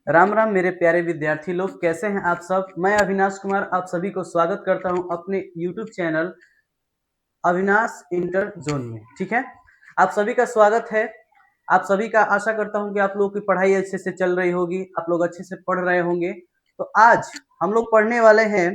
राम राम मेरे प्यारे विद्यार्थी लोग, कैसे हैं आप सब। मैं अविनाश कुमार आप सभी को स्वागत करता हूं अपने YouTube channel Avinash inter zone में। ठीक है, आप सभी का स्वागत है। आप सभी का आशा करता हूं कि आप लोगों की पढ़ाई अच्छे से चल रही होगी, आप लोग अच्छे से पढ़ रहे होंगे। तो आज हम लोग पढ़ने वाले हैं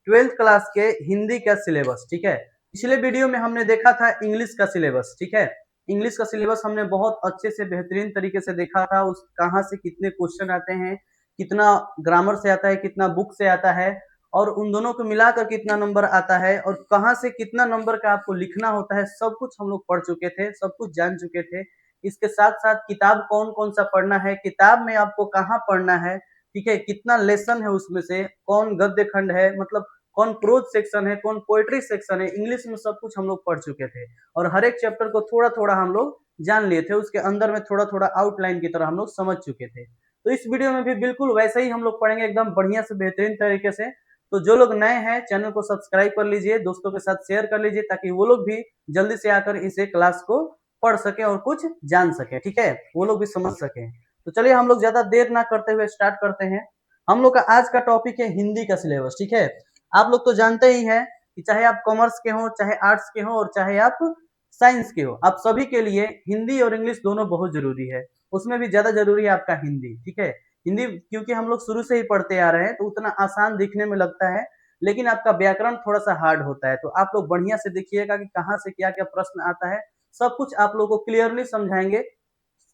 12th क्लास के हिंदी का सिलेबस। ठीक है, पिछले वीडियो में हमने देखा था इंग्लिश का सिलेबस। ठीक है, इंग्लिश का सिलेबस हमने बहुत अच्छे से बेहतरीन तरीके से देखा था। उस कहाँ से कितने क्वेश्चन आते हैं, कितना ग्रामर से आता है, कितना बुक से आता है, और उन दोनों को मिलाकर कितना नंबर आता है, और कहाँ से कितना नंबर का आपको लिखना होता है, सब कुछ हम लोग पढ़ चुके थे, सब कुछ जान चुके थे। इसके साथ साथ किताब कौन कौन सा पढ़ना है, किताब में आपको कहाँ पढ़ना है, ठीक है, कितना लेसन है, उसमें से कौन गद्य खंड है, मतलब कौन प्रोज सेक्शन है, कौन पोएट्री सेक्शन है, इंग्लिश में सब कुछ हम लोग पढ़ चुके थे। और हर एक चैप्टर को थोड़ा थोड़ा हम लोग जान लिए थे, उसके अंदर में थोड़ा थोड़ा आउटलाइन की तरह हम लोग समझ चुके थे। तो इस वीडियो में भी बिल्कुल वैसे ही हम लोग पढ़ेंगे, एकदम बढ़िया से बेहतरीन तरीके से। तो जो लोग नए हैं चैनल को सब्सक्राइब कर लीजिए, दोस्तों के साथ शेयर कर लीजिए, ताकि वो लोग भी जल्दी से आकर इसे क्लास को पढ़ सके और कुछ जान सके। ठीक है, वो लोग भी समझ सके। तो चलिए हम लोग ज्यादा देर ना करते हुए स्टार्ट करते हैं। हम लोग का आज का टॉपिक है हिंदी का सिलेबस। ठीक है, आप लोग तो जानते ही हैं कि चाहे आप कॉमर्स के हो, चाहे आर्ट्स के हो, और चाहे आप साइंस के हो, आप सभी के लिए हिंदी और इंग्लिश दोनों बहुत जरूरी है। उसमें भी ज्यादा जरूरी है आपका हिंदी। ठीक है, हिंदी क्योंकि हम लोग शुरू से ही पढ़ते आ रहे हैं, तो उतना आसान दिखने में लगता है, लेकिन आपका व्याकरण थोड़ा सा हार्ड होता है। तो आप लोग बढ़िया से देखिएगा कि कहाँ से क्या क्या प्रश्न आता है, सब कुछ आप लोगों को क्लियरली समझाएंगे।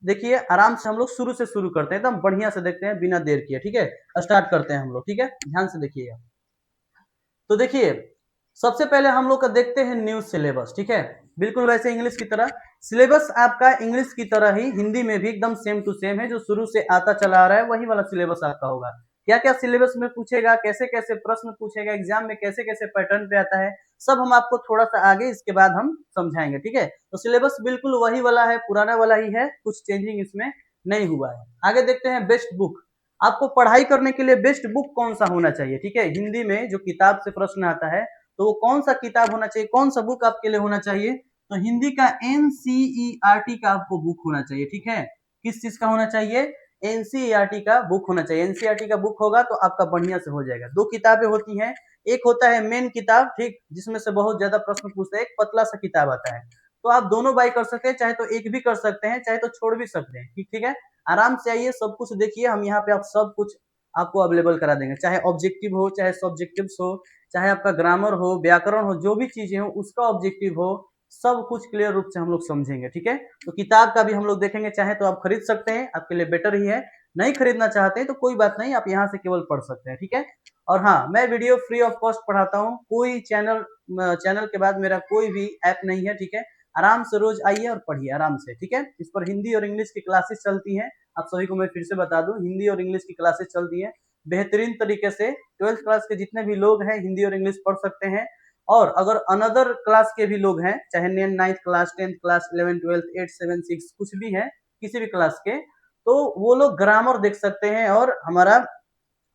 देखिए आराम से हम लोग शुरू से शुरू करते हैं, एकदम बढ़िया से देखते हैं बिना देर किए। ठीक है, स्टार्ट करते हैं हम लोग। ठीक है, ध्यान से देखिएगा। तो देखिए सबसे पहले हम लोग का देखते हैं न्यू सिलेबस। ठीक है, बिल्कुल वैसे इंग्लिश की तरह सिलेबस आपका इंग्लिश की तरह ही हिंदी में भी एकदम सेम टू सेम है, जो शुरू से आता चला आ रहा है वही वाला सिलेबस आपका होगा। क्या क्या सिलेबस में पूछेगा, कैसे कैसे प्रश्न पूछेगा, एग्जाम में कैसे कैसे पैटर्न पे आता है, सब हम आपको थोड़ा सा आगे इसके बाद हम समझाएंगे। ठीक है, तो सिलेबस बिल्कुल वही वाला है, पुराना वाला ही है, कुछ चेंजिंग इसमें नहीं हुआ है। आगे देखते हैं बेस्ट बुक। आपको पढ़ाई करने के लिए बेस्ट बुक कौन सा होना चाहिए। ठीक है, हिंदी में जो किताब से प्रश्न आता है, तो वो कौन सा किताब होना चाहिए, कौन सा बुक आपके लिए होना चाहिए। तो हिंदी का एनसीईआरटी का आपको बुक होना चाहिए। ठीक है, किस चीज का होना चाहिए, एनसीईआरटी का बुक होना चाहिए। एनसीईआरटी का बुक होगा तो आपका बढ़िया से हो जाएगा। दो किताबें होती हैं, एक होता है मेन किताब, ठीक, जिसमें से बहुत ज्यादा प्रश्न पूछते हैं, एक पतला सा किताब आता है। तो आप दोनों बाई कर सकते हैं, चाहे तो एक भी कर सकते हैं, चाहे तो छोड़ भी सकते हैं। ठीक ठीक है, आराम से आइए, सब कुछ देखिए, हम यहाँ पे आप सब कुछ आपको अवेलेबल करा देंगे, चाहे ऑब्जेक्टिव हो, चाहे सब्जेक्टिव हो, चाहे आपका ग्रामर हो, व्याकरण हो, जो भी चीजें हो उसका ऑब्जेक्टिव हो, सब कुछ क्लियर रूप से हम लोग समझेंगे। ठीक है, तो किताब का भी हम लोग देखेंगे, चाहे तो आप खरीद सकते हैं, आपके लिए बेटर ही है। नहीं खरीदना चाहते हैं तो कोई बात नहीं, आप यहाँ से केवल पढ़ सकते हैं। ठीक है, और हाँ, मैं वीडियो फ्री ऑफ कॉस्ट पढ़ाता हूँ, कोई चैनल के बाद मेरा कोई भी ऐप नहीं है। ठीक है, आराम से रोज आइए और पढ़िए आराम से। ठीक है, इस पर हिंदी और इंग्लिश की क्लासेस चलती हैं। आप सभी को मैं फिर से बता दूं, हिंदी और इंग्लिश की क्लासेस चलती हैं बेहतरीन तरीके से। 12th क्लास के जितने भी लोग हैं हिंदी और इंग्लिश पढ़ सकते हैं। और अगर अनदर क्लास के भी लोग हैं, चाहे 9th class, 10th class, 11th, 12th, 8, 7, 6 कुछ भी है, किसी भी क्लास के, तो वो लोग ग्रामर देख सकते हैं और हमारा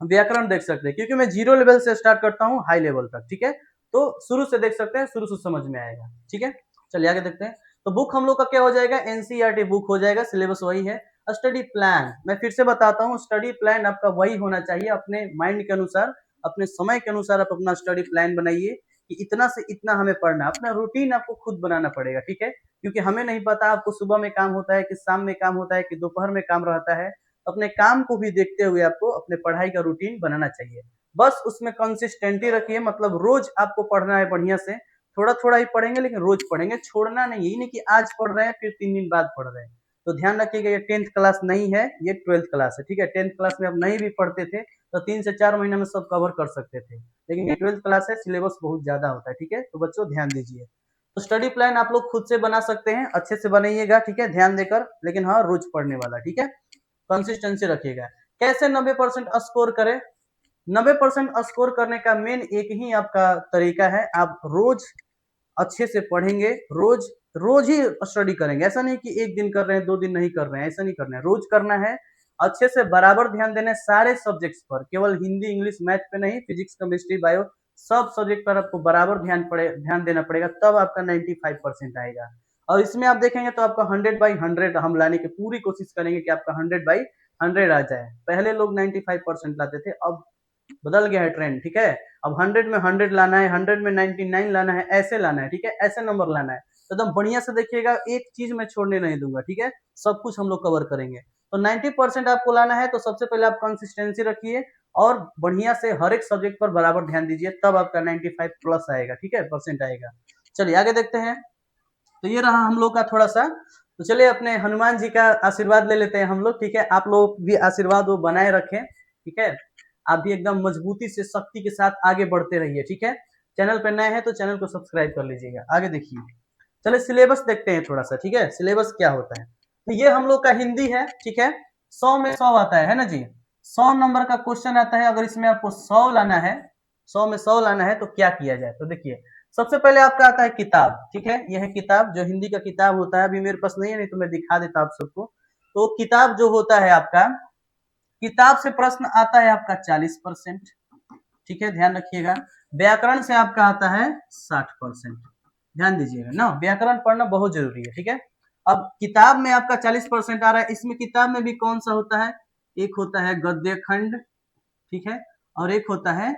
व्याकरण देख सकते हैं, क्योंकि मैं जीरो लेवल से स्टार्ट करता हूँ हाई लेवल तक। ठीक है, तो शुरू से देख सकते हैं, शुरू से समझ में आएगा। ठीक है, चलिए आगे देखते हैं। तो बुक हम लोग का क्या हो जाएगा, एनसीईआरटी बुक हो जाएगा, सिलेबस वही है। स्टडी प्लान मैं फिर से बताता हूँ, स्टडी प्लान आपका वही होना चाहिए, अपने माइंड के अनुसार, अपने समय के अनुसार आप अपना स्टडी प्लान बनाइए कि इतना से इतना हमें पढ़ना है। अपना रूटीन आपको खुद बनाना पड़ेगा। ठीक है, क्योंकि हमें नहीं पता आपको सुबह में काम होता है कि शाम में काम होता है कि दोपहर में काम रहता है। अपने काम को भी देखते हुए आपको अपने पढ़ाई का रूटीन बनाना चाहिए। बस उसमें कंसिस्टेंटी रखिए, मतलब रोज आपको पढ़ना है बढ़िया से। थोड़ा थोड़ा ही पढ़ेंगे लेकिन रोज पढ़ेंगे, छोड़ना नहीं। यही नहीं कि आज पढ़ रहे हैं फिर 3 दिन बाद पढ़ रहे हैं। तो ध्यान रखिएगा, ये 10th क्लास नहीं है, ये 12th क्लास है। ठीक है, 10th क्लास में आप नहीं भी पढ़ते थे तो 3 से 4 महीने में सब कवर कर सकते थे, लेकिन ये 12th क्लास है, सिलेबस बहुत ज्यादा होता है। ठीक है, तो बच्चों ध्यान दीजिए। तो स्टडी प्लान आप लोग खुद से बना सकते हैं, अच्छे से बनाइएगा। ठीक है, ध्यान देकर, लेकिन हाँ रोज पढ़ने वाला। ठीक है, कंसिस्टेंसी रखिएगा। कैसे 90% स्कोर करें, 90% स्कोर करने का मेन एक ही आपका तरीका है, आप रोज अच्छे से पढ़ेंगे, रोज रोज ही स्टडी करेंगे। ऐसा नहीं कि एक दिन कर रहे हैं 2 दिन नहीं कर रहे हैं, ऐसा नहीं करना है, रोज करना है। अच्छे से बराबर ध्यान देना है सारे सब्जेक्ट्स पर, केवल हिंदी इंग्लिश मैथ पे नहीं, फिजिक्स केमिस्ट्री बायो सब सब्जेक्ट पर आपको बराबर ध्यान देना पड़ेगा, तब आपका 95% आएगा। और इसमें आप देखेंगे तो आपका 100/100 हम लाने की पूरी कोशिश करेंगे कि आपका 100/100 100 आ जाए। पहले लोग 95% लाते थे, अब बदल गया है ट्रेंड, ठीक है। अब 100 में 100 लाना है, 100 में 99 लाना है, ऐसे लाना है, ठीक है, ऐसे नंबर लाना है। तो एकदम बढ़िया से देखिएगा, एक चीज मैं छोड़ने नहीं दूंगा, ठीक है, सब कुछ हम लोग कवर करेंगे। तो 90% आपको लाना है, तो सबसे पहले आप कंसिस्टेंसी रखिए और बढ़िया से हर एक सब्जेक्ट पर बराबर ध्यान दीजिए, तब आपका 95 प्लस आएगा, ठीक है, परसेंट आएगा। चलिए आगे देखते हैं। तो ये रहा हम लोग का थोड़ा सा। तो चलिए अपने हनुमान जी का आशीर्वाद ले लेते हैं हम लोग, ठीक है। आप लोग भी आशीर्वाद वो बनाए रखें, ठीक है। आप भी एकदम मजबूती से शक्ति के साथ आगे बढ़ते रहिए, ठीक है। चैनल पर नए हैं तो चैनल को सब्सक्राइब कर लीजिएगा। आगे देखिए, चलिए सिलेबस देखते हैं थोड़ा सा, ठीक है, सिलेबस क्या होता है। तो ये हम लोग का हिंदी है, ठीक है। 100 में 100 आता है ना जी। 100 नंबर का क्वेश्चन आता है। अगर इसमें आपको 100 लाना है, 100 में 100 लाना है, तो क्या किया जाए। तो देखिए, सबसे पहले आपका आता है किताब, ठीक है। यह है किताब, जो हिंदी का किताब होता है। अभी मेरे पास नहीं है, नहीं तो मैं दिखा देता आप सबको। तो किताब जो होता है आपका, किताब से प्रश्न आता है आपका 40%, ठीक है, ध्यान रखिएगा। व्याकरण से आपका आता है 60%, ध्यान दीजिएगा ना, व्याकरण पढ़ना बहुत जरूरी है, ठीक है। अब किताब में आपका 40% आ रहा है। इसमें किताब में भी कौन सा होता है, एक होता है गद्य खंड, ठीक है, और एक होता है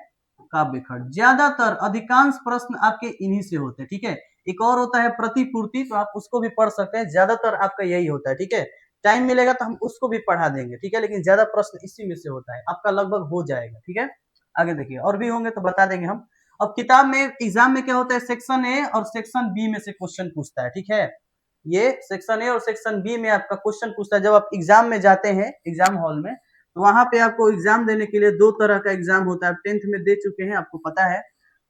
काव्य खंड। ज्यादातर अधिकांश प्रश्न आपके इन्हीं से होते हैं, ठीक है। एक और होता है प्रतिपूर्ति, तो आप उसको भी पढ़ सकते हैं। ज्यादातर आपका यही होता है, ठीक है। टाइम मिलेगा तो हम उसको भी पढ़ा देंगे, ठीक है, लेकिन ज्यादा प्रश्न इसी में से होता है। आपका लगभग हो जाएगा, ठीक है। आगे देखिए, और भी होंगे तो बता देंगे हम। अब किताब में एग्जाम में क्या होता है, सेक्शन ए और सेक्शन बी में से क्वेश्चन पूछता है, ठीक है। ये सेक्शन ए और सेक्शन बी में आपका क्वेश्चन पूछता है। जब आप एग्जाम में जाते हैं, एग्जाम हॉल में, तो वहां पे आपको एग्जाम देने के लिए दो तरह का एग्जाम होता है। आप 10th में दे चुके हैं, आपको पता है।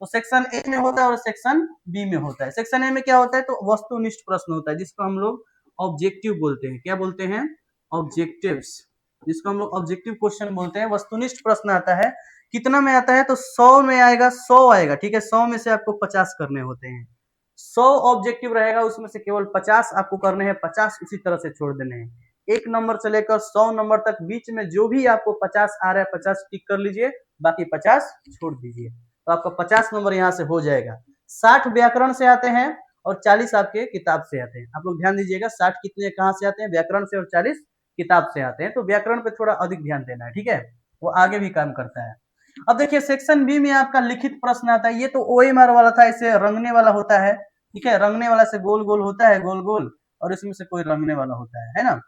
तो सेक्शन ए में होता है और सेक्शन बी में होता है। सेक्शन ए में क्या होता है, तो वस्तुनिष्ठ प्रश्न होता है, जिसको हम लोग ऑब्जेक्टिव बोलते हैं। क्या बोलते हैं, ऑब्जेक्टिव्स, जिसको हम लोग ऑब्जेक्टिव क्वेश्चन बोलते हैं। वस्तुनिष्ठ प्रश्न आता है, कितना में आता है, तो 100 में आएगा, 100 आएगा, ठीक है। 100 में से आपको 50 करने होते हैं। 100 ऑब्जेक्टिव रहेगा, उसमें से केवल 50 आपको करने हैं, 50 उसी तरह से छोड़ देने हैं। एक नंबर से लेकर 100 नंबर तक बीच में जो भी आपको 50 आ रहा है, 50 टिक कर लीजिए, बाकी 50 छोड़ दीजिए, तो आपका 50 नंबर यहाँ से हो जाएगा। 60 व्याकरण से आते हैं और 40 आपके किताब से आते हैं। आप लोग ध्यान दीजिएगा, 60 कितने कहाँ से आते हैं, व्याकरण से, और 40 किताब से आते हैं। तो व्याकरण पे थोड़ा अधिक ध्यान देना है, ठीक है, वो आगे भी काम करता है। अब देखिए, सेक्शन बी में आपका लिखित प्रश्न आता है। ये तो ओएमआर वाला था, इसे रंगने वाला होता है, ठीक है। रंगने वाला से गोल गोल होता है, गोल गोल, और इसमें से कोई रंगने वाला होता है ना।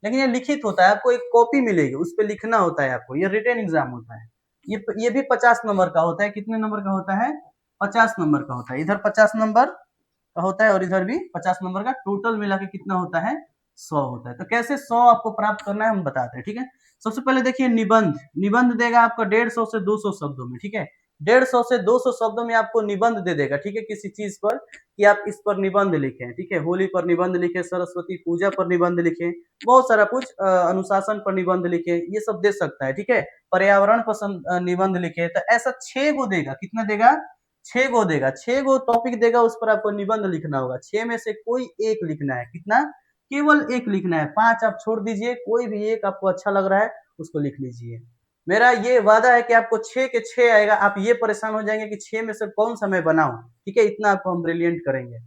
लेकिन ये लिखित होता है, आपको एक कॉपी मिलेगी, उस पर लिखना होता है आपको। ये रिटन एग्जाम होता है। ये भी 50 नंबर का होता है। कितने नंबर का होता है, 50 नंबर का होता है। इधर 50 नंबर का होता है और इधर भी 50 नंबर का। टोटल मिला के कितना होता है, 100 होता है। तो कैसे 100 आपको प्राप्त करना है हम बताते हैं, ठीक है। सबसे पहले देखिए, निबंध। निबंध देगा आपको 150 से 200 शब्दों में, ठीक है। 150 से 200 शब्दों में आपको निबंध दे देगा, ठीक है, किसी चीज पर, कि आप इस पर निबंध लिखें, ठीक है। होली पर निबंध लिखे, सरस्वती पूजा पर निबंध लिखे, बहुत सारा कुछ, अनुशासन पर निबंध लिखे, ये सब दे सकता है, ठीक है। पर्यावरण पर निबंध लिखे, तो ऐसा 6 गो देगा। कितना देगा, 6 गो देगा। 6 गो टॉपिक देगा, उस पर आपको निबंध लिखना होगा। 6 में से कोई एक लिखना है। कितना, केवल एक लिखना है। 5 आप छोड़ दीजिए, कोई भी एक आपको अच्छा लग रहा है उसको लिख लीजिए। मेरा ये वादा है कि आपको 6 के 6 आएगा। आप ये परेशान हो जाएंगे कि 6 में से कौन सा मैं बनाऊं, ठीक है, इतना आपको हम ब्रिलियंट करेंगे।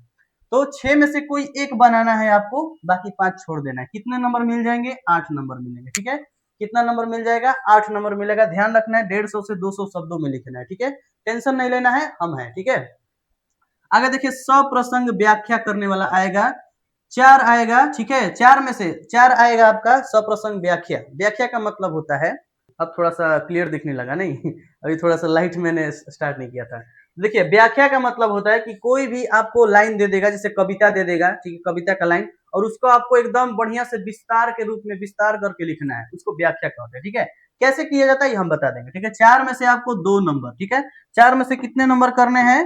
तो 6 में से कोई एक बनाना है आपको, बाकी 5 छोड़ देना है। कितने नंबर मिल जाएंगे, 8 नंबर मिलेंगे, ठीक है। कितना नंबर मिल जाएगा, 8 नंबर मिलेगा। ध्यान रखना है, 150 से 200 शब्दों में लिखना है, ठीक है। टेंशन नहीं लेना है, हम हैं, ठीक है। आगे देखिए, सप्रसंग व्याख्या करने वाला आएगा, 4 आएगा, ठीक है। 4 में से 4 आएगा आपका सप्रसंग व्याख्या। व्याख्या का मतलब होता है, अब थोड़ा सा क्लियर दिखने लगा नहीं अभी थोड़ा सा लाइट मैंने स्टार्ट नहीं किया था। देखिए, व्याख्या का मतलब होता है कि कोई भी आपको लाइन दे देगा, जैसे कविता दे देगा, ठीक है, कविता का लाइन, और उसको आपको एकदम बढ़िया से विस्तार के रूप में विस्तार करके लिखना है, उसको व्याख्या कहते हैं, ठीक है। कैसे किया जाता है ये हम बता देंगे, ठीक है। 4 में से आपको 2 नंबर, ठीक है। 4 में से कितने नंबर करने हैं,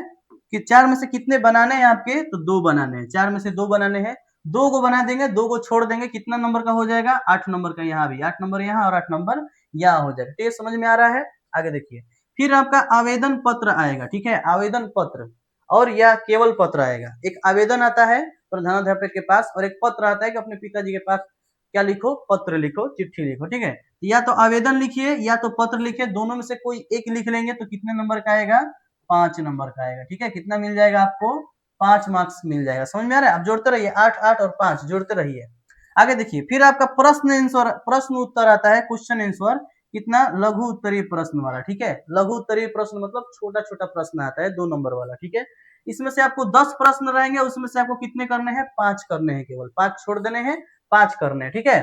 कि 4 में से कितने बनाने हैं आपके, तो 2 बनाने हैं। 4 में से 2 बनाने हैं, 2 को बना देंगे, 2 को छोड़ देंगे, कितना नंबर का हो जाएगा, 8 नंबर का। यहाँ भी 8 नंबर यहाँ और 8 नंबर यहाँ हो जाएगा। ठीक है, समझ में आ रहा है। आगे देखिए, फिर आपका आवेदन पत्र आएगा, ठीक है, आवेदन पत्र, और या केवल पत्र आएगा। एक आवेदन आता है प्रधानाध्यापक के पास, और एक पत्र आता है कि अपने पिताजी के पास क्या लिखो, पत्र लिखो, चिट्ठी लिखो, ठीक है। या तो आवेदन लिखिए या तो पत्र लिखिए, दोनों में से कोई एक लिख लेंगे तो कितने नंबर का आएगा, 5 नंबर का आएगा, ठीक है। कितना मिल जाएगा आपको, 5 मार्क्स मिल जाएगा। समझ में आ रहा है, आप जोड़ते रहिए, 8 8 और 5 जोड़ते रहिए। आगे देखिए, फिर आपका प्रश्न उत्तर आता है, क्वेश्चन आंसर कितना, लघु उत्तरीय प्रश्न वाला, ठीक है। लघु उत्तरीय प्रश्न मतलब छोटा छोटा प्रश्न आता है 2 नंबर वाला, ठीक है। इसमें से आपको 10 प्रश्न रहेंगे, उसमें से आपको कितने करने हैं, 5 करने हैं, केवल 5 छोड़ देने हैं, 5 करने हैं, ठीक है।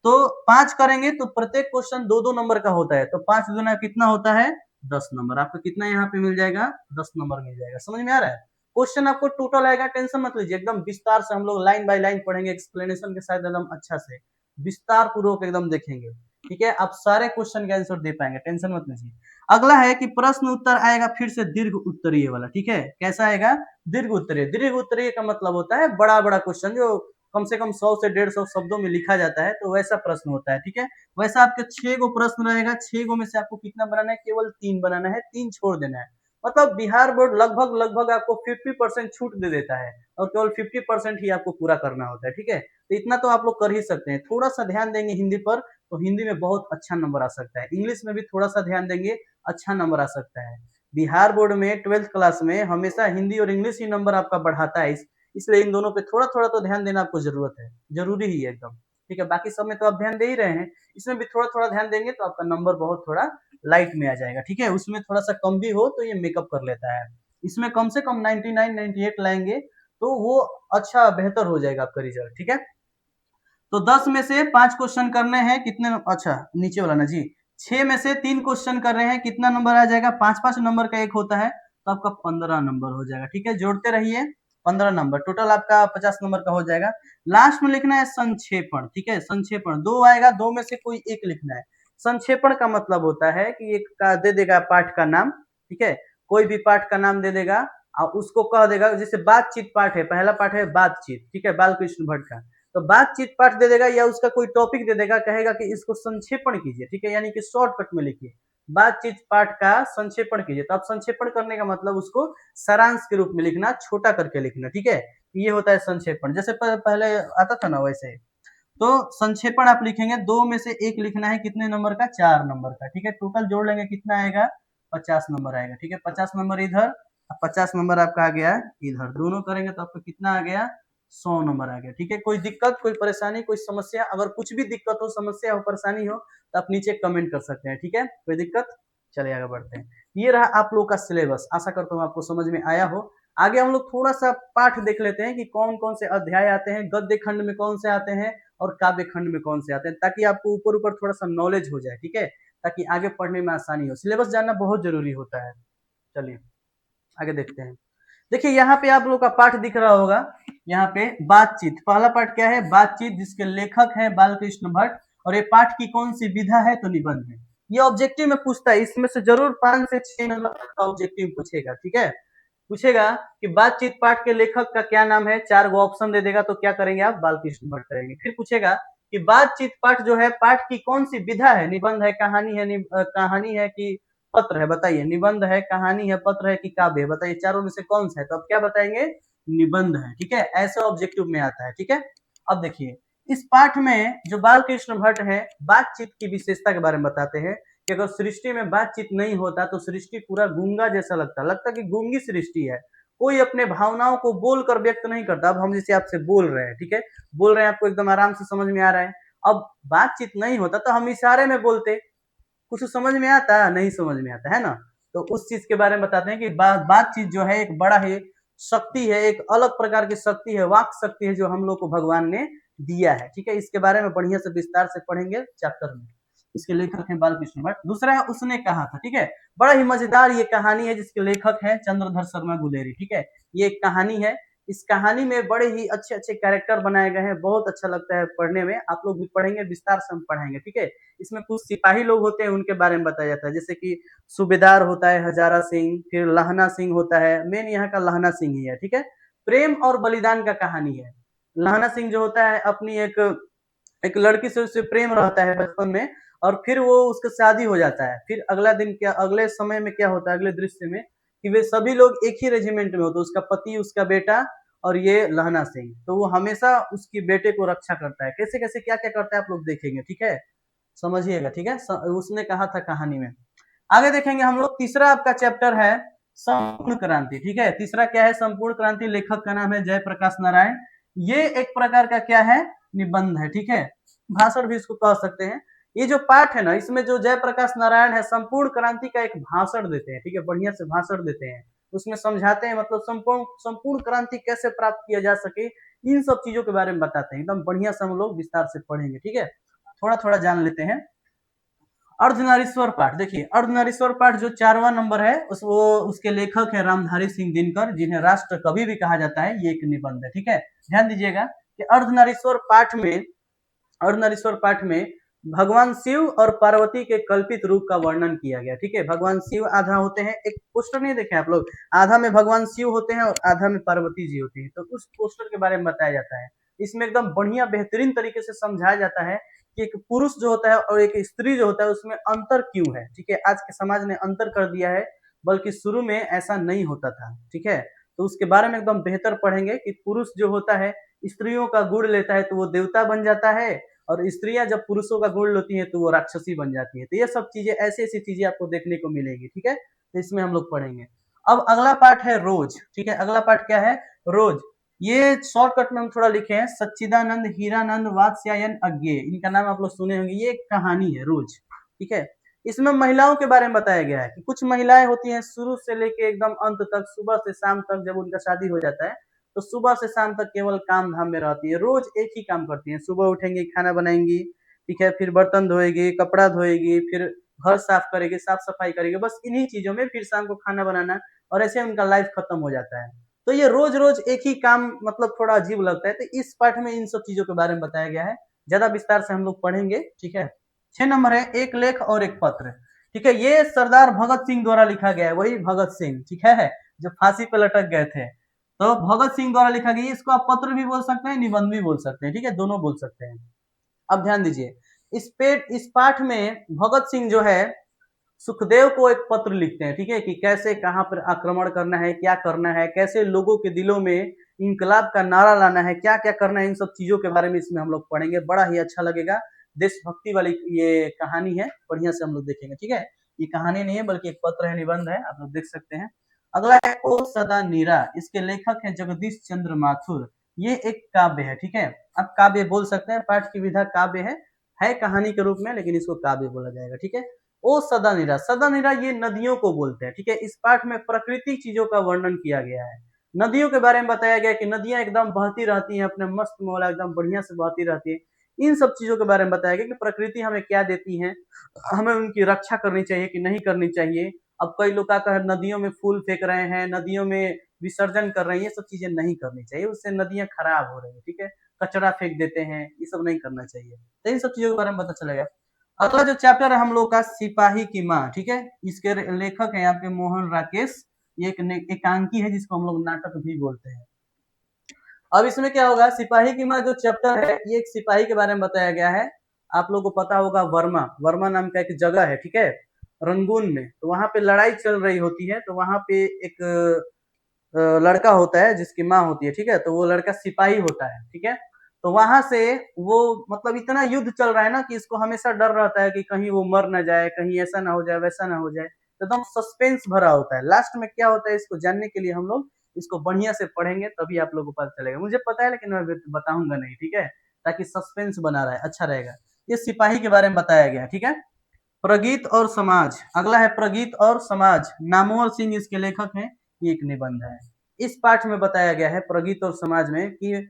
तो 5 करेंगे तो प्रत्येक क्वेश्चन 2-2 नंबर का होता है, तो 5 गुना कितना होता है, 10 नंबर। आपको कितना यहाँ पे मिल जाएगा, 10 नंबर मिल जाएगा। समझ में आ रहा है? क्वेश्चन आपको टोटल आएगा, टेंशन मत लीजिए, एकदम विस्तार से हम लोग लाइन बाय लाइन पढ़ेंगे, एक्सप्लेनेशन के साथ एकदम अच्छा से विस्तार पूर्वक एकदम देखेंगे, ठीक है। आप सारे क्वेश्चन के आंसर दे पाएंगे, टेंशन मत लीजिए। अगला है कि प्रश्न उत्तर आएगा फिर से दीर्घ उत्तरीय वाला, ठीक है। कैसा आएगा, दीर्घ उत्तरीय। दीर्घ उत्तरीय का मतलब होता है बड़ा बड़ा क्वेश्चन, जो कम से कम 100 से 150 शब्दों में लिखा जाता है, तो वैसा प्रश्न होता है, ठीक है। वैसा आपके 6 गो प्रश्न रहेगा, 6 गो में से आपको कितना बनाना है, केवल 3 बनाना है, 3 छोड़ देना है। मतलब बिहार बोर्ड लगभग लगभग आपको 50% छूट दे देता है, और केवल 50% ही आपको पूरा करना होता है, ठीक है। तो इतना तो आप लोग कर ही सकते हैं। थोड़ा सा ध्यान देंगे हिंदी पर, तो हिंदी में बहुत अच्छा नंबर आ सकता है। इंग्लिश में भी थोड़ा सा ध्यान देंगे, अच्छा नंबर आ सकता है। बिहार बोर्ड में 12th क्लास में हमेशा हिंदी और इंग्लिश ही नंबर आपका बढ़ाता है, इसलिए इन दोनों पे थोड़ा थोड़ा तो ध्यान देना आपको जरूरत है, जरूरी ही है एकदम, ठीक है। बाकी सब में तो आप ध्यान दे ही रहे हैं, इसमें भी थोड़ा थोड़ा ध्यान देंगे तो आपका नंबर बहुत थोड़ा लाइट में आ जाएगा, ठीक है। उसमें थोड़ा सा कम भी हो तो ये मेकअप कर लेता है। इसमें कम से कम 99 98 लाएंगे तो वो अच्छा बेहतर हो जाएगा आपका रिजल्ट, ठीक है। तो 10 में से 5 क्वेश्चन करने हैं, कितने, अच्छा नीचे वाला ना जी, 6 में से 3 क्वेश्चन कर रहे हैं, कितना नंबर आ जाएगा, 5-5 नंबर का एक होता है, तो आपका 15 नंबर हो जाएगा, ठीक है। जोड़ते रहिए, 15 नंबर टोटल आपका 50 नंबर का हो जाएगा। लास्ट में लिखना है संक्षेपण, ठीक है। संक्षेपण 2 आएगा, 2 में से कोई एक लिखना है। संक्षेपण का मतलब होता है कि एक का दे देगा पाठ का नाम, ठीक है, कोई भी पाठ का नाम दे देगा और उसको कह देगा, जैसे बातचीत पाठ है, पहला पाठ है बातचीत, ठीक है, बालकृष्ण भट्ट का, तो बातचीत पाठ दे देगा या उसका कोई टॉपिक दे देगा, कहेगा कि इसको संक्षेपण कीजिए, ठीक है, यानी कि शॉर्टकट में लिखिए, बातचीत पाठ का संक्षेपण कीजिए। तो आप संक्षेपण करने का मतलब उसको सारांश के रूप में लिखना, छोटा करके लिखना, ठीक है, ये होता है संक्षेपण। जैसे पहले आता था ना वैसे, तो संक्षेपण आप लिखेंगे, 2 में से एक लिखना है, कितने नंबर का, 4 नंबर का, ठीक है। टोटल जोड़ लेंगे कितना आएगा, 50 नंबर आएगा, ठीक है। 50 नंबर इधर, 50 नंबर आपका आ गया इधर, दोनों करेंगे तो आपका कितना आ गया, 100 नंबर आ गया, ठीक है। कोई दिक्कत, कोई परेशानी, कोई समस्या, अगर कुछ भी दिक्कत हो, समस्या हो, परेशानी हो, तो आप नीचे कमेंट कर सकते हैं, ठीक है। कोई दिक्कत, चलिए आगे बढ़ते हैं। ये रहा आप लोग का सिलेबस, आशा करता हूँ आपको समझ में आया हो। आगे हम लोग थोड़ा सा पाठ देख लेते हैं कि कौन कौन से अध्याय आते हैं, गद्य खंड में कौन से आते हैं और काव्य खंड में कौन से आते हैं, ताकि आपको ऊपर ऊपर थोड़ा सा नॉलेज हो जाए, ठीक है, ताकि आगे पढ़ने में आसानी हो। सिलेबस जानना बहुत जरूरी होता है। चलिए आगे देखते हैं। देखिए यहाँ पे आप लोग का पाठ दिख रहा होगा, यहाँ पे बातचीत, पहला पाठ क्या है, बातचीत, जिसके लेखक है बालकृष्ण भट्ट, और ये पाठ की कौन सी विधा है, तो निबंध है। ये ऑब्जेक्टिव में पूछता है, इसमें से जरूर 5 से 6 नंबर का ऑब्जेक्टिव पूछेगा, ठीक है। पूछेगा कि बातचीत पाठ के लेखक का क्या नाम है, 4 गो ऑप्शन दे देगा, तो क्या करेंगे आप, बालकृष्ण भट्ट करेंगे। फिर पूछेगा कि बातचीत पाठ जो है, पाठ की कौन सी विधा है, निबंध है, कहानी है, कहानी है कि पत्र है, बताइए। निबंध है, कहानी है, पत्र है कि काव्य है, बताइए, चारों में से कौन सा है, तो आप क्या बताएंगे, निबंध है, ठीक है। ऐसे ऑब्जेक्टिव में आता है, ठीक है। अब देखिए इस पाठ में जो बालकृष्ण भट्ट है, बातचीत की विशेषता के बारे में बताते हैं कि अगर सृष्टि में बातचीत नहीं होता तो सृष्टि पूरा गूंगा जैसा लगता कि गूंगी सृष्टि है, कोई अपने भावनाओं को बोलकर व्यक्त नहीं करता। अब हम जैसे आपसे बोल रहे हैं, ठीक है, बोल रहे हैं, आपको एकदम आराम से समझ में आ रहा है। अब बातचीत नहीं होता तो हम इशारे में बोलते, कुछ समझ में आता, नहीं समझ में आता है ना। तो उस चीज के बारे में बताते हैं कि बातचीत जो है एक बड़ा ही शक्ति है, एक अलग प्रकार की शक्ति है, वाक शक्ति है, जो हम लोग को भगवान ने दिया है, ठीक है। इसके बारे में बढ़िया से विस्तार से पढ़ेंगे चैप्टर में। इसके लेखक है बालकृष्ण भट्ट। दूसरा है उसने कहा था, ठीक है, बड़ा ही मजेदार ये कहानी है, जिसके लेखक है चंद्रधर शर्मा गुलेरी, ठीक है। ये एक कहानी है, इस कहानी में बड़े ही अच्छे अच्छे कैरेक्टर बनाए गए हैं, बहुत अच्छा लगता है पढ़ने में। आप लोग भी पढ़ेंगे, विस्तार से हम पढ़ाएंगे, ठीक है। इसमें कुछ सिपाही लोग होते हैं, उनके बारे में बताया जाता है, जैसे कि सूबेदार होता है हजारा सिंह, फिर लहना सिंह होता है, मेन यहाँ का लहना सिंह ही है, ठीक है। प्रेम और बलिदान का कहानी है। लहना सिंह जो होता है अपनी एक लड़की से उससे प्रेम रहता है बचपन में, और फिर वो उसका शादी हो जाता है। फिर अगला दिन क्या, अगले समय में क्या होता है, अगले दृश्य में, कि वे सभी लोग एक ही रेजिमेंट में होते, उसका पति, उसका बेटा और ये लहना सिंह। तो वो हमेशा उसकी बेटे को रक्षा करता है, कैसे कैसे क्या क्या करता है आप लोग देखेंगे, ठीक है, समझिएगा, ठीक है। उसने कहा था कहानी में। आगे देखेंगे हम लोग, तीसरा आपका चैप्टर है संपूर्ण क्रांति, ठीक है। तीसरा क्या है, संपूर्ण क्रांति, लेखक का नाम है जयप्रकाश नारायण। ये एक प्रकार का क्या है, निबंध है, ठीक है, भाषण भी इसको कह सकते हैं। ये जो पाठ है ना, इसमें जो जयप्रकाश नारायण है संपूर्ण क्रांति का एक भाषण देते हैं, ठीक है, बढ़िया से भाषण देते हैं, उसमें समझाते हैं, मतलब संपूर्ण संपूर्ण क्रांति कैसे प्राप्त किया जा सके, इन सब चीजों के बारे में बताते हैं, एकदम बढ़िया से हम लोग विस्तार से पढ़ेंगे, ठीक है। थोड़ा थोड़ा जान लेते हैं। अर्धनारीश्वर पाठ, देखिए अर्धनारीश्वर पाठ जो 4वां नंबर है, उसके लेखक है रामधारी सिंह दिनकर, जिन्हें राष्ट्र कवि भी कहा जाता है, ये एक निबंध है, ठीक है। ध्यान दीजिएगा कि अर्धनारीश्वर पाठ में भगवान शिव और पार्वती के कल्पित रूप का वर्णन किया गया, ठीक है। भगवान शिव आधा होते हैं, एक पोस्टर नहीं देखे आप लोग, आधा में भगवान शिव होते हैं और आधा में पार्वती जी होती है, तो उस पोस्टर के बारे में बताया जाता है। इसमें एकदम बढ़िया बेहतरीन तरीके से समझाया जाता है कि एक पुरुष जो होता है और एक स्त्री जो होता है उसमें अंतर क्यों है, ठीक है। आज के समाज ने अंतर कर दिया है, बल्कि शुरू में ऐसा नहीं होता था, ठीक है। तो उसके बारे में एकदम बेहतर पढ़ेंगे कि पुरुष जो होता है स्त्रियों का गुण लेता है तो वो देवता बन जाता है, और स्त्रियां जब पुरुषों का गुण लेती हैं तो वो राक्षसी बन जाती है। तो ये सब चीजें, ऐसी ऐसी चीजें आपको देखने को मिलेगी, ठीक है। तो इसमें हम लोग पढ़ेंगे। अब अगला पाठ है रोज, ठीक है। अगला पाठ क्या है? रोज। ये शॉर्टकट में हम थोड़ा लिखे हैं, सच्चिदानंद हीरानंद वात्स्यायन अज्ञेय, इनका नाम आप लोग सुने होंगे। ये एक कहानी है रोज, ठीक है। इसमें महिलाओं के बारे में बताया गया है कि कुछ महिलाएं होती हैं शुरू से लेके एकदम अंत तक, सुबह से शाम तक, जब उनका शादी हो जाता है तो सुबह से शाम तक केवल काम धाम में रहती है, रोज एक ही काम करती है। सुबह उठेंगी, खाना बनाएंगी, ठीक है, फिर बर्तन धोएगी, कपड़ा धोएगी, फिर घर साफ करेगी, साफ सफाई करेगी, बस इन्हीं चीजों में, फिर शाम को खाना बनाना, और ऐसे उनका लाइफ खत्म हो जाता है। तो ये रोज रोज एक ही काम, मतलब थोड़ा अजीब लगता है। तो इस पाठ में इन सब चीजों के बारे में बताया गया है, ज्यादा विस्तार से हम लोग पढ़ेंगे, ठीक है। 6 नंबर है एक लेख और एक पत्र, ठीक है। ये सरदार भगत सिंह द्वारा लिखा गया है, वही भगत सिंह, ठीक है, जो फांसी पर लटक गए थे। तो भगत सिंह द्वारा लिखा गया, इसको आप पत्र भी बोल सकते हैं, निबंध भी बोल सकते हैं, ठीक है, दोनों बोल सकते हैं। अब ध्यान दीजिए, इस पाठ में भगत सिंह जो है सुखदेव को एक पत्र लिखते हैं, ठीक है, कि कैसे कहां पर आक्रमण करना है, क्या करना है, कैसे लोगों के दिलों में इंकलाब का नारा लाना है, क्या क्या करना है, इन सब चीजों के बारे में इसमें हम लोग पढ़ेंगे। बड़ा ही अच्छा लगेगा, देशभक्ति वाली ये कहानी है, बढ़िया से हम लोग देखेंगे, ठीक है। ये कहानी नहीं है बल्कि एक पत्र है, निबंध है, आप लोग देख सकते हैं। अगला है ओ सदा नीरा, इसके लेखक है जगदीश चंद्र माथुर। ये एक काव्य है, ठीक है। आप काव्य बोल सकते हैं, पाठ की विधा काव्य है कहानी के रूप में, लेकिन इसको काव्य बोला जाएगा, ठीक है। ओ सदा नीरा, सदा नीरा ये नदियों को बोलते हैं, ठीक है। इस पाठ में प्राकृतिक चीजों का वर्णन किया गया है, नदियों के बारे में बताया गया कि नदियां एकदम बहती रहती हैं, अपने मस्त मौला एकदम बढ़िया से बहती रहती है। इन सब चीजों के बारे में बताया गया कि प्रकृति हमें क्या देती है, हमें उनकी रक्षा करनी चाहिए कि नहीं करनी चाहिए। अब कई लोग क्या कर नदियों में फूल फेंक रहे हैं, नदियों में विसर्जन कर रहे हैं, ये सब चीजें नहीं करनी चाहिए, उससे नदियां खराब हो रही है, ठीक है। कचरा फेंक देते हैं, ये सब नहीं करना चाहिए। तो इन सब चीजों के बारे में पता चलेगा। अगला जो चैप्टर है हम लोग का, सिपाही की माँ, ठीक है। इसके लेखक है यहाँ पे मोहन राकेश, ये एक एकांकी है जिसको हम लोग नाटक भी बोलते हैं। अब इसमें क्या होगा, सिपाही की माँ जो चैप्टर है, ये एक सिपाही के बारे में बताया गया है। आप लोगों को पता होगा वर्मा नाम का एक जगह है, ठीक है, रंगून में। तो वहां पे लड़ाई चल रही होती है, तो वहां पे एक लड़का होता है जिसकी माँ होती है, ठीक है। तो वो लड़का सिपाही होता है, ठीक है। तो वहां से वो, मतलब इतना युद्ध चल रहा है ना कि इसको हमेशा डर रहता है कि कहीं वो मर ना जाए, कहीं ऐसा ना हो जाए, वैसा ना हो जाए। तो एकदम सस्पेंस भरा होता है। लास्ट में क्या होता है इसको जानने के लिए हम लोग इसको बढ़िया से पढ़ेंगे, तभी आप लोगों को पता चलेगा। मुझे पता है लेकिन मैं बताऊंगा नहीं, ठीक है, ताकि सस्पेंस बना रहा है, अच्छा रहेगा। ये सिपाही के बारे में बताया गया, ठीक है। प्रगीत और समाज, अगला है प्रगीत और समाज, नामवर सिंह इसके लेखक हैं, ये एक निबंध है। इस पाठ में बताया गया है प्रगीत और समाज में कि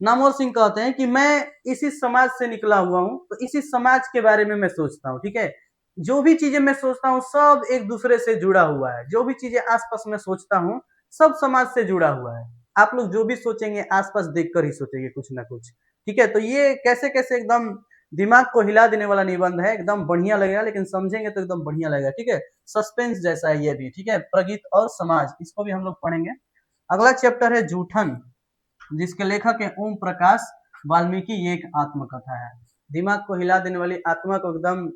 नामवर सिंह कहते हैं कि मैं इसी समाज से निकला हुआ हूँ, तो इसी समाज के बारे में मैं सोचता हूँ, ठीक है। जो भी चीजें मैं सोचता हूँ सब एक दूसरे से जुड़ा हुआ है, जो भी चीजें आसपास में सोचता हूँ सब समाज से जुड़ा हुआ है। आप लोग जो भी सोचेंगे आसपास देखकर ही सोचेंगे कुछ ना कुछ, ठीक है। तो ये कैसे कैसे एकदम दिमाग को हिला देने वाला निबंध है, एकदम बढ़िया लगेगा, लेकिन समझेंगे तो एकदम बढ़िया लगेगा, ठीक है। सस्पेंस जैसा है ये भी, ठीक है। प्रगीत और समाज, इसको भी हम लोग पढ़ेंगे। अगला चैप्टर है जूठन, जिसके लेखक है ओम प्रकाश वाल्मीकि। ये एक आत्मकथा है, दिमाग को हिला देने वाली, आत्मा को एकदम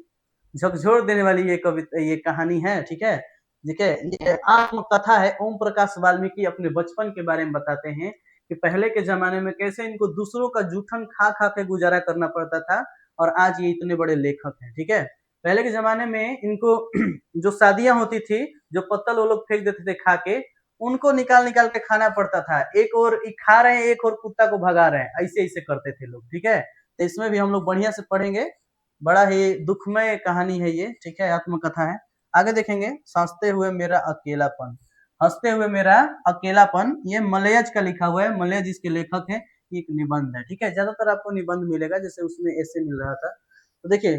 झकझोर देने वाली ये कविता, ये कहानी है, ठीक है। ठीक है, ये आत्मकथा है। ओम प्रकाश वाल्मीकि अपने बचपन के बारे में बताते हैं कि पहले के जमाने में कैसे इनको दूसरों का जूठन खा खा के गुजारा करना पड़ता था, और आज ये इतने बड़े लेखक हैं, ठीक है। पहले के जमाने में इनको जो शादियां होती थी, जो पत्तल वो लोग फेंक देते थे खा के, उनको निकाल निकाल के खाना पड़ता था। एक और खा रहे हैं, एक और कुत्ता को भगा रहे हैं, ऐसे ऐसे करते थे लोग, ठीक है। तो इसमें भी हम लोग बढ़िया से पढ़ेंगे। बड़ा ही दुखमय कहानी है ये, ठीक है, आत्मकथा है। आगे देखेंगे, हंसते हुए मेरा अकेलापन। हंसते हुए मेरा अकेलापन, ये मलयज का लिखा हुआ है, मलयज इसके लेखक है, एक निबंध है, ठीक है। ज्यादातर आपको निबंध मिलेगा, जैसे उसमें ऐसे मिल रहा था। तो देखिए,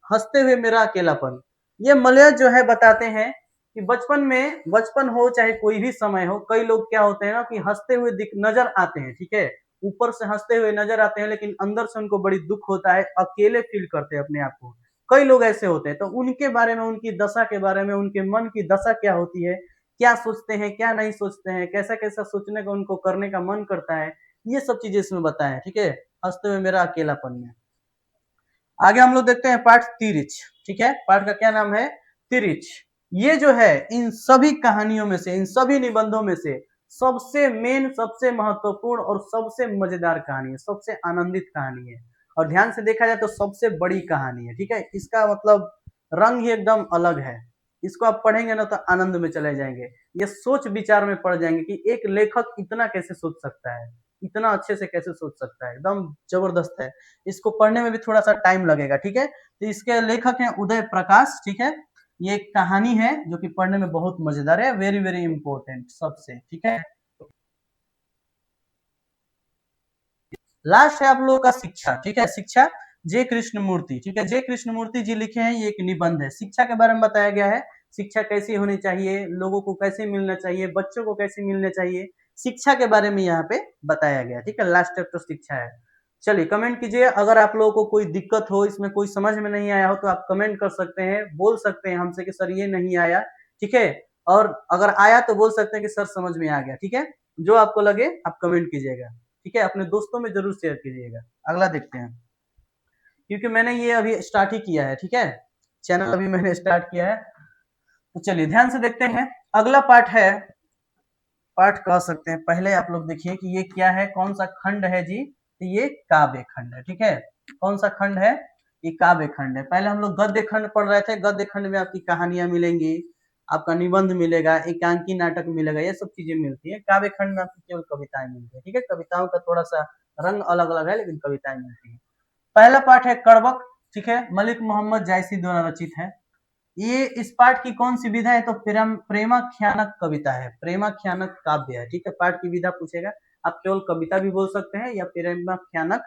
हंसते हुए मेरा अकेलापन, ये मलयज जो है बताते हैं कि बचपन हो चाहे कोई भी समय हो, कई लोग क्या होते हैं ना कि हंसते हुए दिख नजर आते हैं, ठीक है, ऊपर से हंसते हुए नजर आते हैं, लेकिन अंदर से उनको बड़ी दुख होता है, अकेले फील करते हैं अपने आप को। कई लोग ऐसे होते हैं, तो उनके बारे में, उनकी दशा के बारे में, उनके मन की दशा क्या होती है, क्या सोचते हैं, क्या नहीं सोचते हैं, कैसा कैसा सोचने का उनको करने का मन करता है, ये सब चीजें इसमें बताएं, ठीक है, हंसते हुए मेरा अकेलापन में। आगे हम लोग देखते हैं पाठ तिरिच, ठीक है, पाठ का क्या नाम है, तिरिच। ये जो है इन सभी कहानियों में से, इन सभी निबंधों में से सबसे मेन, सबसे महत्वपूर्ण और सबसे मजेदार कहानी है, सबसे आनंदित कहानी है, और ध्यान से देखा जाए तो सबसे बड़ी कहानी है, ठीक है। इसका मतलब रंग ही एकदम अलग है। इसको आप पढ़ेंगे ना तो आनंद में चले जाएंगे, ये सोच विचार में पड़ जाएंगे कि एक लेखक इतना कैसे सोच सकता है, इतना अच्छे से कैसे सोच सकता है, एकदम जबरदस्त है। इसको पढ़ने में भी थोड़ा सा टाइम लगेगा, ठीक है। तो इसके लेखक हैं उदय प्रकाश, ठीक है। ये एक कहानी है जो कि पढ़ने में बहुत मजेदार है, वेरी वेरी इंपॉर्टेंट सबसे, ठीक है। लास्ट है आप लोगों का शिक्षा, ठीक है, शिक्षा, जे कृष्णमूर्ति, ठीक है, जे कृष्णमूर्ति जी लिखे हैं, ये एक निबंध है, शिक्षा के बारे में बताया गया है। शिक्षा कैसी होनी चाहिए, लोगों को कैसे मिलना चाहिए, बच्चों को कैसे मिलना चाहिए, शिक्षा के बारे में यहाँ पे बताया गया, ठीक है। लास्ट चैप्टर शिक्षा है। चलिए कमेंट कीजिए, अगर आप लोगों को कोई दिक्कत हो, इसमें कोई समझ में नहीं आया हो, तो आप कमेंट कर सकते हैं, बोल सकते हैं हमसे कि सर ये नहीं आया, ठीक है। और अगर आया तो बोल सकते हैं कि सर समझ में आ गया, ठीक है। जो आपको लगे आप कमेंट कीजिएगा, ठीक है, अपने दोस्तों में जरूर शेयर कीजिएगा। अगला देखते हैं, क्योंकि मैंने ये अभी स्टार्ट ही किया है, ठीक है, चैनल अभी मैंने स्टार्ट किया है। तो चलिए ध्यान से देखते हैं, अगला पार्ट है, पाठ कह सकते हैं। पहले आप लोग देखिए कि ये क्या है, कौन सा खंड है जी, तो ये काव्य खंड है, ठीक है। कौन सा खंड है, ये काव्य खंड है। पहले हम लोग गद्य खंड पढ़ रहे थे, गद्य खंड में आपकी कहानियां मिलेंगी, आपका निबंध मिलेगा, एकांकी नाटक मिलेगा, ये सब चीजें मिलती है। काव्य खंड में आपकी केवल कविताएं मिलती है, ठीक है, कविताओं का थोड़ा सा रंग अलग अलग है, लेकिन कविताएं मिलती है। पहला पाठ है कड़बक, ठीक है, मलिक मोहम्मद जायसी द्वारा रचित है। ये इस पाठ की कौन सी विधा है, तो प्रेमाख्यानक कविता है, प्रेमाख्यानक काव्य है, ठीक है। पाठ की विधा पूछेगा, आप केवल कविता भी बोल सकते हैं या प्रेमाख्यानक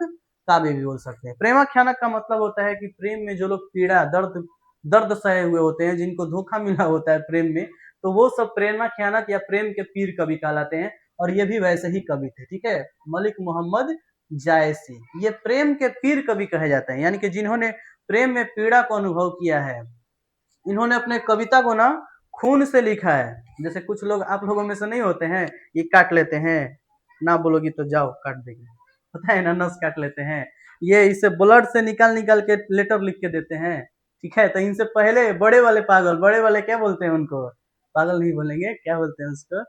काव्य भी बोल सकते हैं। प्रेमाख्यानक का मतलब होता है कि प्रेम में जो लोग पीड़ा, दर्द दर्द सहे हुए होते हैं, जिनको धोखा मिला होता है प्रेम में, तो वो सब प्रेमाख्यानक या प्रेम के पीर कवि कहलाते हैं, और ये भी वैसे ही कवि थे, ठीक है, मलिक मोहम्मद जायसी, ये प्रेम के पीर कवि कहे जाते हैं, यानी कि जिन्होंने प्रेम में पीड़ा को अनुभव किया है, इन्होंने अपने कविता को ना खून से लिखा है। जैसे कुछ लोग आप लोगों में से नहीं होते हैं, ये काट लेते हैं, ना बोलोगी तो जाओ काट देंगे, पता है ना, नस काट लेते हैं, ये इसे ब्लड से निकाल निकाल के लेटर लिख के देते हैं, ठीक है। तो इनसे पहले बड़े वाले पागल, बड़े वाले क्या बोलते हैं उनको, पागल नहीं बोलेंगे, क्या बोलते हैं उसको,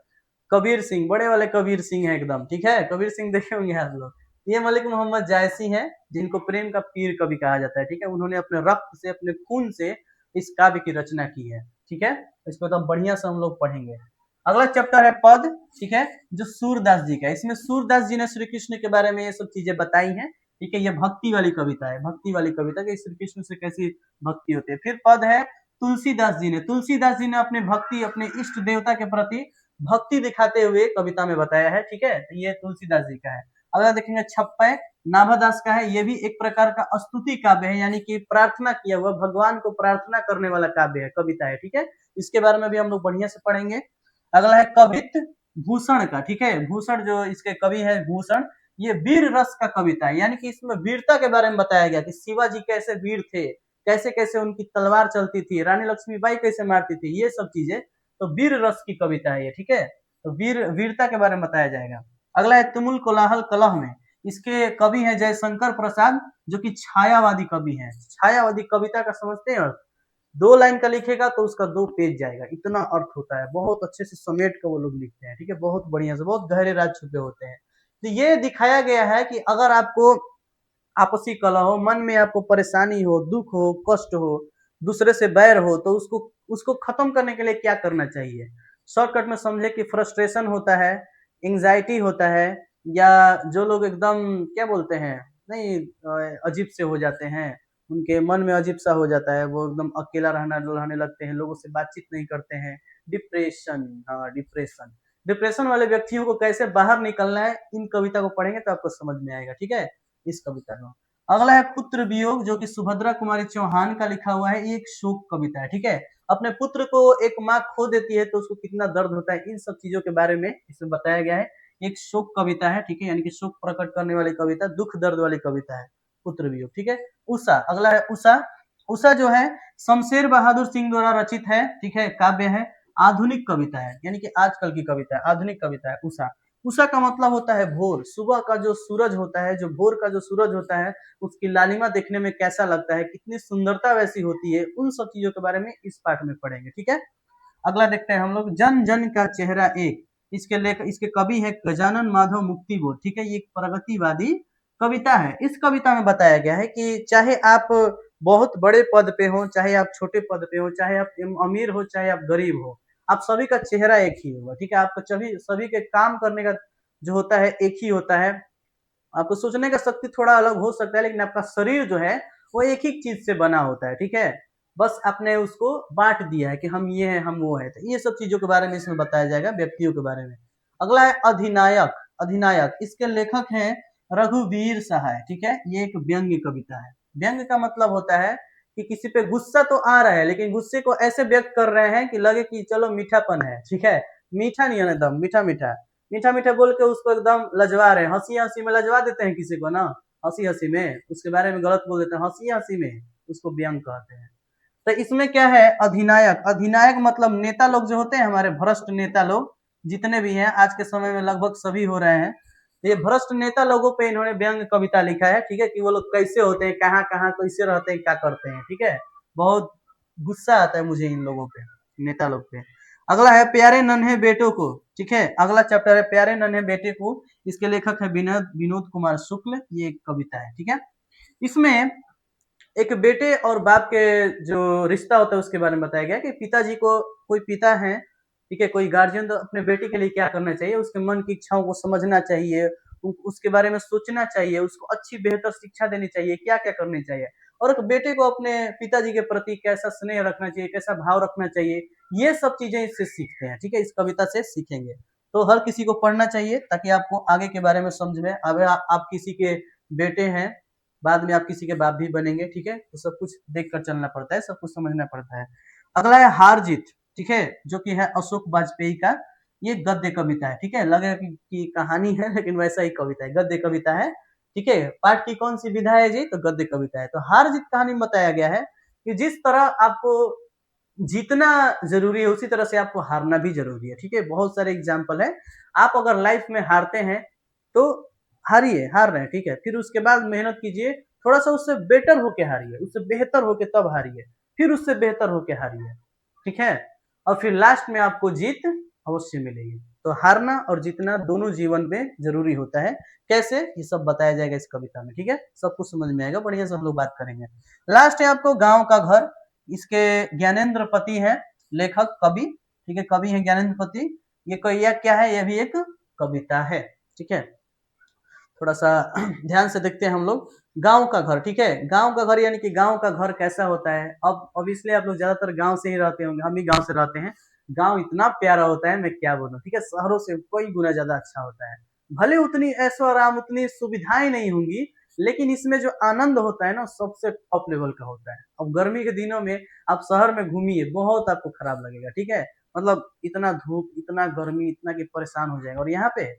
कबीर सिंह, बड़े वाले कबीर सिंह है एकदम, ठीक है, कबीर सिंह देखे होंगे आप लोग। ये मलिक मोहम्मद जायसी हैं, जिनको प्रेम का पीर कवि कहा जाता है, ठीक है। उन्होंने अपने रक्त से, अपने खून से इस काव्य की रचना की है, ठीक है। इसको एकदम बढ़िया से हम लोग पढ़ेंगे। अगला चैप्टर है पद, ठीक है, जो सूरदास जी का है। इसमें सूरदास जी ने श्री कृष्ण के बारे में ये सब चीजें बताई हैं, ठीक है। ये भक्ति वाली कविता है, भक्ति वाली कविता कि श्री कृष्ण से कैसी भक्ति होती है। फिर पद है तुलसीदास जी ने, तुलसीदास जी ने अपने भक्ति, अपने इष्ट देवता के प्रति भक्ति दिखाते हुए कविता में बताया है, ठीक है। तो ये तुलसीदास जी का है। अगला देखेंगे छप्पय, नाभादास का है, ये भी एक प्रकार का स्तुति काव्य है, यानी कि प्रार्थना किया हुआ, भगवान को प्रार्थना करने वाला काव्य है, कविता है, ठीक है। इसके बारे में भी हम लोग बढ़िया से पढ़ेंगे। अगला है कवित भूषण का, ठीक है, भूषण जो इसके कवि है भूषण, ये वीर रस का कविता है, यानी कि इसमें वीरता के बारे में बताया गया कि शिवाजी कैसे वीर थे, कैसे कैसे उनकी तलवार चलती थी, रानी लक्ष्मीबाई कैसे मारती थी, ये सब चीजें, तो वीर रस की कविता है ये, ठीक है। तो वीरता के बारे में बताया जाएगा। अगला है तुमुल कोलाहल कलह में, इसके कवि हैं जयशंकर प्रसाद, जो कि छायावादी कवि हैं। छायावादी कविता का समझते हैं अर्थ, 2 लाइन का लिखेगा तो उसका 2 पेज जाएगा, इतना अर्थ होता है, बहुत अच्छे से समेट कर वो लोग लिखते हैं, ठीक है, बहुत बढ़िया से, बहुत गहरे राज छुपे होते हैं। तो ये दिखाया गया है कि अगर आपको आपसी कलह हो, मन में आपको परेशानी हो, दुख हो, कष्ट हो, दूसरे से बैर हो, तो उसको उसको खत्म करने के लिए क्या करना चाहिए। शॉर्टकट में समझे कि फ्रस्ट्रेशन होता है, एंग्जाइटी होता है, या जो लोग एकदम क्या बोलते हैं, नहीं अजीब से हो जाते हैं, उनके मन में अजीब सा हो जाता है, वो एकदम अकेला रहने लगते हैं, लोगों से बातचीत नहीं करते हैं। डिप्रेशन, हाँ डिप्रेशन। डिप्रेशन वाले व्यक्तियों को कैसे बाहर निकलना है, इन कविता को पढ़ेंगे तो आपको समझ में आएगा, ठीक है। इस कविता को अगला है पुत्र वियोग, जो कि सुभद्रा कुमारी चौहान का लिखा हुआ है। ये एक शोक कविता है, ठीक है। अपने पुत्र को एक माँ खो देती है तो उसको कितना दर्द होता है, इन सब चीजों के बारे में इसमें बताया गया है। एक शोक कविता है, ठीक है, यानी कि शोक प्रकट करने वाली कविता, दुख दर्द वाली कविता है पुत्र वियोग, ठीक है। उषा, अगला है उषा। उषा जो है शमशेर बहादुर सिंह द्वारा रचित है, ठीक है, काव्य है, आधुनिक कविता है, यानी कि आजकल की कविता है, आधुनिक कविता है उषा। उषा का मतलब होता है भोर, सुबह का जो सूरज होता है, जो भोर का जो सूरज होता है, उसकी लालिमा देखने में कैसा लगता है, कितनी सुंदरता वैसी होती है, उन सब चीजों के बारे में इस पाठ में पढ़ेंगे, ठीक है। अगला देखते हैं हम लोग, जन जन का चेहरा एक। इसके कवि है गजानन माधव मुक्ति बोध, ठीक है। ये एक प्रगतिवादी कविता है। इस कविता में बताया गया है कि चाहे आप बहुत बड़े पद पे हो, चाहे आप छोटे पद पे हो, चाहे आप अमीर हो, चाहे आप गरीब हो, आप सभी का चेहरा एक ही होगा, ठीक है। आपको सभी के काम करने का जो होता है एक ही होता है। आपको सोचने का शक्ति थोड़ा अलग हो सकता है, लेकिन आपका शरीर जो है वो एक ही चीज से बना होता है, ठीक है। बस आपने उसको बांट दिया है कि हम ये हैं, हम वो है। तो ये सब चीजों के बारे में इसमें बताया जाएगा, व्यक्तियों के बारे में। अगला है अधिनायक। अधिनायक, इसके लेखक हैं रघुवीर सहाय, ठीक है। ये एक व्यंग्य कविता है। व्यंग्य का मतलब होता है कि किसी पे गुस्सा तो आ रहा है, लेकिन गुस्से को ऐसे व्यक्त कर रहे हैं कि लगे कि चलो मीठापन है, ठीक है। मीठा नहीं है, एकदम मीठा मीठा मीठा मीठा बोल के उसको एकदम लजवा रहे हैं। हंसी हंसी में लजवा देते हैं किसी को ना, हंसी हंसी में उसके बारे में गलत बोल देते हैं, हंसी हंसी में उसको व्यंग कहते हैं। तो इसमें क्या है, अधिनायक। अधिनायक मतलब नेता लोग जो होते हैं, हमारे भ्रष्ट नेता लोग जितने भी हैं, आज के समय में लगभग सभी हो रहे हैं। तो ये भ्रष्ट नेता लोगों पे इन्होंने व्यंग कविता लिखा है, ठीक है, कि वो लोग कैसे होते हैं, कहाँ कहाँ कैसे रहते हैं, क्या करते हैं, ठीक है। बहुत गुस्सा आता है मुझे इन लोगों पे, नेता लोग पे। अगला है प्यारे नन्हे बेटों को, ठीक है। अगला चैप्टर है प्यारे नन्हे बेटे को। इसके लेखक है विनोद विनोद कुमार शुक्ल। ये एक कविता है, ठीक है। इसमें एक बेटे और बाप के जो रिश्ता होता है उसके बारे में बताया गया कि पिताजी को, कोई पिता है, ठीक है, कोई गार्जियन तो अपने बेटे के लिए क्या करना चाहिए, उसके मन की इच्छाओं को समझना चाहिए, उसके बारे में सोचना चाहिए, उसको अच्छी बेहतर शिक्षा देनी चाहिए, क्या क्या करनी चाहिए, और एक बेटे को अपने पिताजी के प्रति कैसा स्नेह रखना चाहिए, कैसा भाव रखना चाहिए, ये सब चीजें इससे सीखते हैं, ठीक है। इस कविता से सीखेंगे। तो हर किसी को पढ़ना चाहिए ताकि आपको आगे के बारे में समझ में। अगर आप किसी के बेटे हैं, बाद में आप किसी के बाप भी बनेंगे, ठीक है, तो सब कुछ देख कर चलना पड़ता है, सब कुछ समझना पड़ता है। अगला है हार जीत, ठीक है, जो कि है अशोक वाजपेयी का। ये गद्य कविता है, ठीक है। लगे कि कहानी है, लेकिन वैसा ही कविता है, गद्य कविता है, ठीक है। पाठ की कौन सी विधा है जी, तो गद्य कविता है। तो हार जीत कहानी में बताया गया है कि जिस तरह आपको जीतना जरूरी है, उसी तरह से आपको हारना भी जरूरी है, ठीक है। बहुत सारे एग्जाम्पल है। आप अगर लाइफ में हारते हैं तो हारिए, हार रहे हैं, ठीक है, फिर उसके बाद मेहनत कीजिए, थोड़ा सा उससे बेटर होके हारिए, उससे बेहतर होके तब हारिए, फिर उससे बेहतर होके हारिए, ठीक है। और फिर लास्ट में आपको जीत अवश्य मिलेगी। तो हारना और जीतना दोनों जीवन में जरूरी होता है। कैसे, ये सब बताया जाएगा इस कविता में, ठीक है। सब कुछ समझ में आएगा, बढ़िया से हम लोग बात करेंगे। लास्ट है आपको गांव का घर। इसके ज्ञानेंद्र पति है लेखक, कवि, ठीक है, कवि है ज्ञानेंद्र पति। ये कोई क्या है, ये भी एक कविता है, ठीक है। थोड़ा सा ध्यान से देखते हैं हम लोग। गांव का घर, ठीक है। गांव का घर यानी कि गांव का घर कैसा होता है। अब इसलिए आप लोग ज्यादातर गांव से ही रहते होंगे, हम भी गांव से रहते हैं। गांव इतना प्यारा होता है, मैं क्या बोलूं, ठीक है, शहरों से कई गुना ज्यादा अच्छा होता है। भले उतनी ऐशो आराम, उतनी सुविधाएं नहीं होंगी, लेकिन इसमें जो आनंद होता है ना, सबसे टॉप लेवल का होता है। अब गर्मी के दिनों में आप शहर में घूमिए, बहुत आपको खराब लगेगा, ठीक है। मतलब इतना धूप, इतना गर्मी, इतना कि परेशान हो जाएगा। और यहाँ पे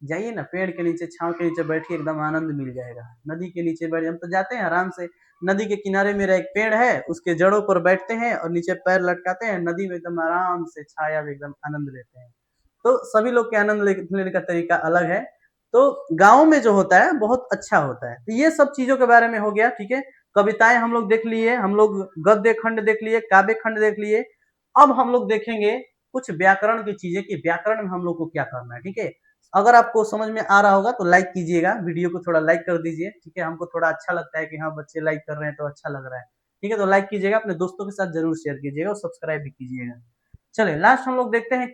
जाइए ना, पेड़ के नीचे, छांव के नीचे बैठिए, एकदम आनंद मिल जाएगा। नदी के नीचे बैठ, हम तो जाते हैं आराम से, नदी के किनारे मेरा एक पेड़ है, उसके जड़ों पर बैठते हैं और नीचे पैर लटकाते हैं, नदी में एकदम आराम से छाया में एकदम आनंद लेते हैं। तो सभी लोग के आनंद लेने का तरीका अलग है। तो गाँव में जो होता है बहुत अच्छा होता है। तो ये सब चीजों के बारे में हो गया, ठीक है। कविताएं हम लोग देख लिए, हम लोग गद्य खंड देख लिए, काव्य खंड देख लिए। अब हम लोग देखेंगे कुछ व्याकरण की चीजें, कि व्याकरण में हम लोग को क्या करना है, ठीक है। अगर आपको समझ में आ रहा होगा तो लाइक कीजिएगा, वीडियो को थोड़ा लाइक कर दीजिए, ठीक है। हमको थोड़ा अच्छा लगता है कि हाँ बच्चे लाइक कर रहे हैं तो अच्छा लग रहा है, ठीक है। तो लाइक कीजिएगा, अपने दोस्तों के साथ जरूर शेयर कीजिएगा और सब्सक्राइब भी कीजिएगा। चलिए लास्ट हम लोग देखते हैं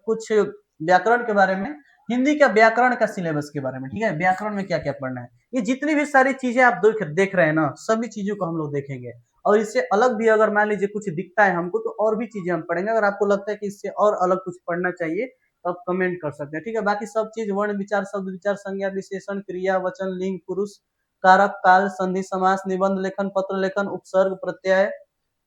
कुछ व्याकरण के बारे में। हिंदी का व्याकरण का सिलेबस के बारे में, ठीक है, व्याकरण में क्या क्या पढ़ना है, ये जितनी भी सारी चीजें आप देख रहे हैं ना, सभी चीजों को हम लोग देखेंगे। और इससे अलग भी अगर मान लीजिए कुछ दिखता है हमको तो और भी चीजें हम पढ़ेंगे। अगर आपको लगता है कि इससे और अलग कुछ पढ़ना चाहिए तो आप कमेंट कर सकते हैं, ठीक है। बाकी सब चीज वर्ण विचार शब्द विचार संज्ञा विशेषण क्रिया वचन लिंग पुरुष कारक काल संधि समास निबंध लेखन पत्र लेखन उपसर्ग प्रत्यय,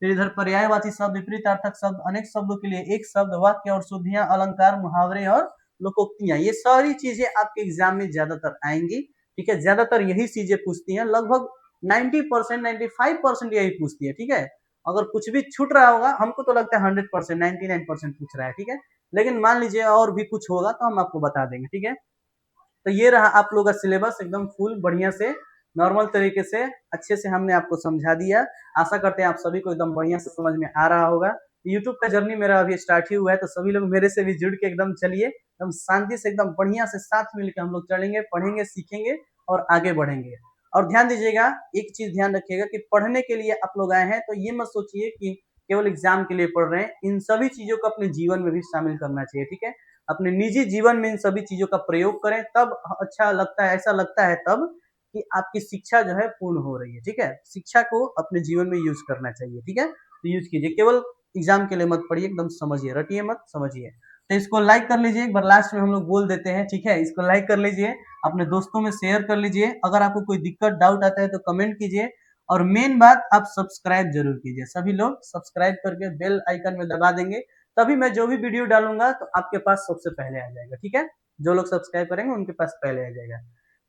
फिर इधर पर्यायवाची शब्द विपरीतार्थक शब्द अनेक शब्दों के लिए एक शब्द वाक्य और शुद्धियां अलंकार मुहावरे और लोकोक्तियां, ये सारी चीजें आपके एग्जाम में ज्यादातर आएंगी, ठीक है। ज्यादातर यही चीजें पूछती हैं, लगभग 90% 95% यही पूछती है, ठीक है। अगर कुछ भी छूट रहा होगा, हमको तो लगता है 100% 99% पूछ रहा है, ठीक है, लेकिन मान लीजिए और भी कुछ होगा तो हम आपको बता देंगे, ठीक है। तो ये रहा आप लोग का सिलेबस, एकदम फुल बढ़िया से नॉर्मल तरीके से अच्छे से हमने आपको समझा दिया। आशा करते हैं आप सभी को एकदम बढ़िया से समझ में आ रहा होगा। यूट्यूब का जर्नी मेरा अभी स्टार्ट ही हुआ है, तो सभी लोग मेरे से भी जुड़ के एकदम चलिए, एकदम शांति से एकदम बढ़िया से साथ मिलकर हम लोग चलेंगे, पढ़ेंगे, सीखेंगे और आगे बढ़ेंगे। और ध्यान दीजिएगा, एक चीज ध्यान रखिएगा कि पढ़ने के लिए आप लोग आए हैं तो ये मत सोचिए कि केवल एग्जाम के लिए पढ़ रहे हैं, इन सभी चीजों को अपने जीवन में भी शामिल करना चाहिए, ठीक है। अपने निजी जीवन में इन सभी चीजों का प्रयोग करें, तब अच्छा लगता है, ऐसा लगता है तब कि आपकी शिक्षा जो है पूर्ण हो रही है, ठीक है। शिक्षा को अपने जीवन में यूज करना चाहिए, ठीक है, तो यूज कीजिए, केवल एग्जाम के लिए मत पढ़िए, एकदम समझिए, रटिए मत, समझिए। तो इसको लाइक कर लीजिए एक बार, लास्ट में हम लोग बोल देते हैं, ठीक है, इसको लाइक कर लीजिए, अपने दोस्तों में शेयर कर लीजिए, अगर आपको कोई दिक्कत डाउट आता है तो कमेंट कीजिए, और मेन बात आप सब्सक्राइब जरूर कीजिए, सभी लोग सब्सक्राइब करके बेल आइकन में दबा देंगे, तभी मैं जो भी वीडियो डालूंगा तो आपके पास सबसे पहले आ जाएगा, ठीक है। जो लोग सब्सक्राइब करेंगे उनके पास पहले आ जाएगा।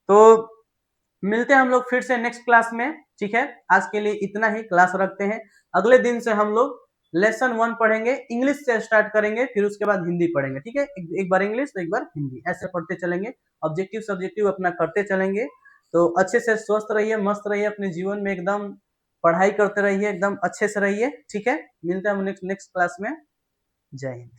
तो मिलते हैं हम लोग फिर से नेक्स्ट क्लास में, ठीक है। आज के लिए इतना ही क्लास रखते हैं, अगले दिन से हम लोग लेसन 1 पढ़ेंगे, इंग्लिश से स्टार्ट करेंगे, फिर उसके बाद हिंदी पढ़ेंगे, ठीक है। एक बार इंग्लिश तो एक बार हिंदी, ऐसे पढ़ते चलेंगे, ऑब्जेक्टिव सब्जेक्टिव अपना करते चलेंगे। तो अच्छे से स्वस्थ रहिए, मस्त रहिए, अपने जीवन में एकदम पढ़ाई करते रहिए, एकदम अच्छे से रहिए, ठीक है। मिलते हैं हम नेक्स्ट क्लास में। जय हिंद।